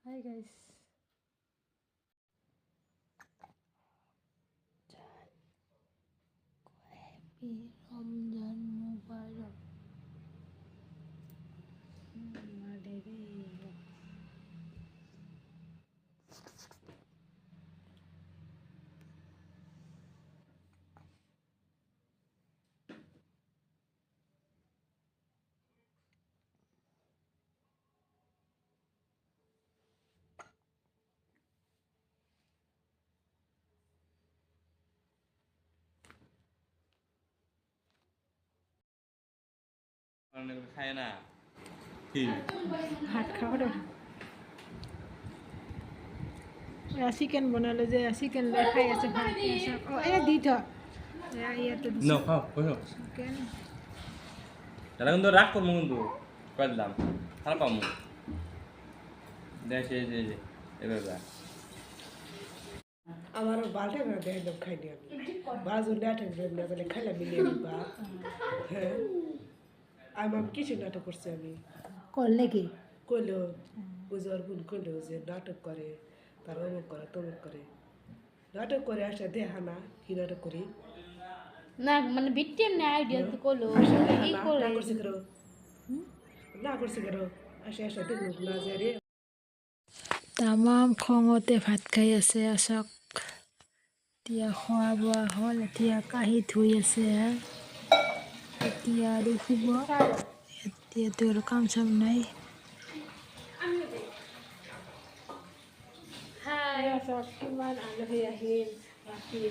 Hi guys. Happy Ramadan Mubarak. খায় না কি ভাত খাও রে চিকেন বনালে যে চিকেন লৈ খাই আছে ভাত ও এ দি থ ইয়াতে না খাও কইও চিকেন দাদা কিন্তু রাগ করবো কিন্তু কয়ে দিলাম খারাপ পাবো দেখে যে এবার আমারও বাল্টে না দেয় একদম খাইনি আমি বাজু নাটক না বলে খাইলাম মিলিয়ে বা হ্যাঁ আমি কিছু নাটক করছি আমি করলে কি কইলো পুজোর বোন কইলো যে নাটক করে তার অমুক করে তমুক করে নাটক করে আসে দেখা না কি নাটক করি না মানে বিটিএম না আইডিয়া তো কলো এই করে না করছি কেন না করছি কেন আসে আসে দেখুক না যে রে তামাম খঙতে ভাত খাই আছে আচক এতিয়া খোৱা বোৱা হ'ল এতিয়া কাঁহী ধুই আছে এতিয়া আৰু শুব এতিয়াতো আৰু কাম চাম নাই চব কিমান আলহী আহিল বাকী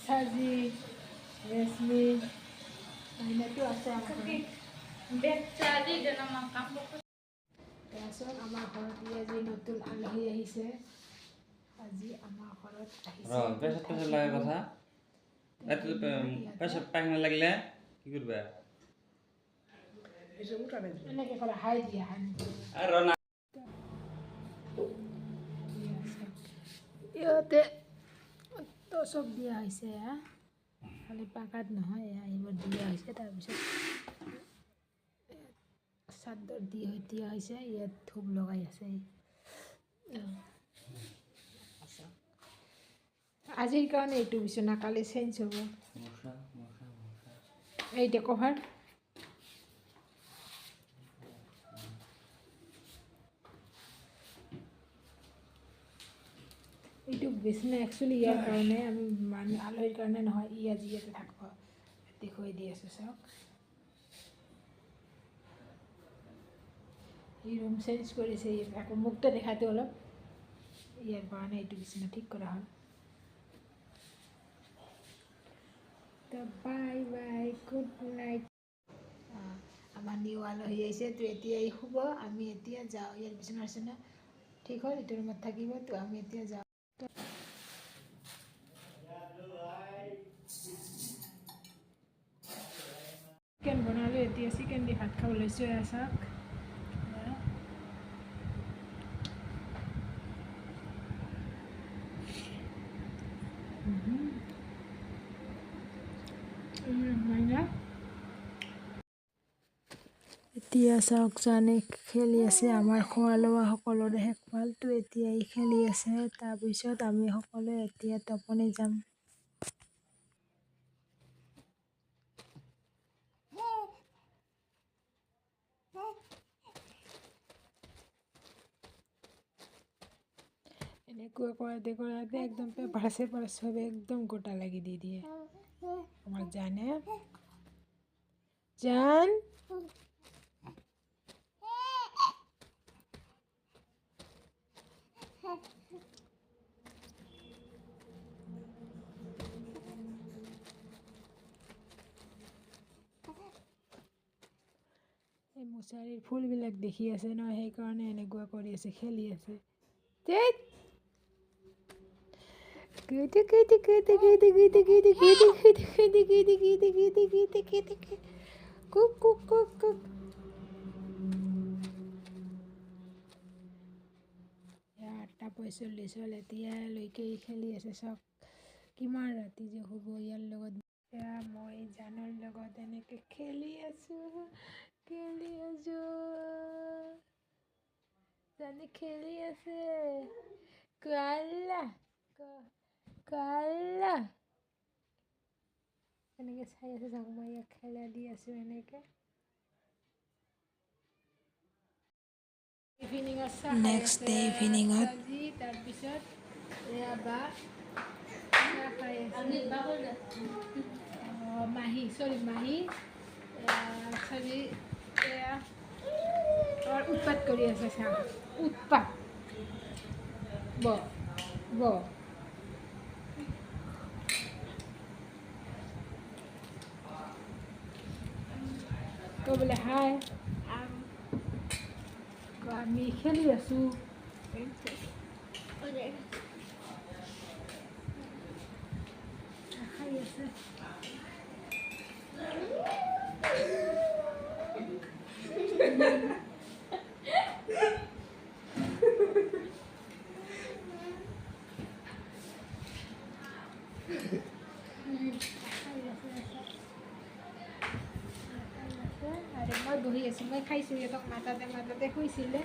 চাজি ৰেশমি আইনাটো আছে তাৰপিছত আমাৰ ঘৰত আজি নতুন আলহী আহিছে আজি আমাৰ ঘৰত আহিছে পেশা পেশা লাগে কথা পেশা পায়খানা লাগলে কি কৰবে এসে উঠা নেই এনেকৈ কৰে হাই দিয়া হাই আৰ না ইয়াতে তো চব দিয়া হৈছে খালি পাকাত নহয় এইবোৰ দিয়া হৈছে তাৰপিছত চাদৰ দিয়া হৈছে ইয়াত ধূপ লগাই আছে আজিৰ কাৰণে এইটো বিচনা কালি চেঞ্জ হ'ব এইটা কভাৰ এইটো বিচনা একচুৱেলি ইয়াৰ কাৰণে আমি মানে আলহীৰ কাৰণে নহয় ই আজি ইয়াতে থাকিব দেখুৱাই দি আছোঁ চাওক এই ৰুম চেঞ্জ কৰিছে আকৌ মুক্ত দেখাটো অলপ ইয়াৰ কাৰণে এইটো বিচনা ঠিক কৰা হ'ল তো বাই বাই গুড নাইট আমাৰ নিউ আলহী আহিছে তো এতিয়া শুব আমি এতিয়া যাওঁ ইয়াৰ বিচনা ঠিক হ'ল এইটো ৰুমত থাকিব তো আমি এতিয়া যাওঁ চিকেন বনালোঁ এতিয়া চিকেন দি ভাত খাব লৈছোঁ চাওক এতিয়া চাওক জানে খেলি আছে আমাৰ খোৱা লোৱা সকলোৰে শেষ হ'ল তো এতিয়া ই খেলি আছে তাৰপিছত আমি সকলোৱে এতিয়া টোপনি যাম এনেকুৱা কৰাতে একদম পেপাৰ চেপাৰ চব একদম গোটা লাগি দি দিয়ে আমাৰ জানে জান এই মশাৰীৰ ফুলবিলাক দেখি আছে ন সেইকাৰণে এনেকুৱা কৰি আছে খেলি আছে আঠটা 45 হ'ল এতিয়ালৈকে খেলি আছে চাওক কিমান ৰাতি যে শুব ইয়াৰ লগত মই জানৰ লগত এনেকৈ খেলি আছোঁ জানি খেলি আছে কালা কালা এনেকৈ চাই আছে যাওক মই ইয়াক খেলা দি আছোঁ এনেকৈ ইভিনিঙত চাহ নেক্সট ডে ইভিনিঙত তাৰপিছত এয়া বা চাহ খাই আছে মাহী চৰি এয়া উৎপাত কৰি আছে চাহ উৎপাত ব বোলে হাই আমি খেলি আছোঁ খাই আছে আৰু মই বহি আছোঁ মই খাইছোঁ সিহঁতক মাতাতে শুইছিলে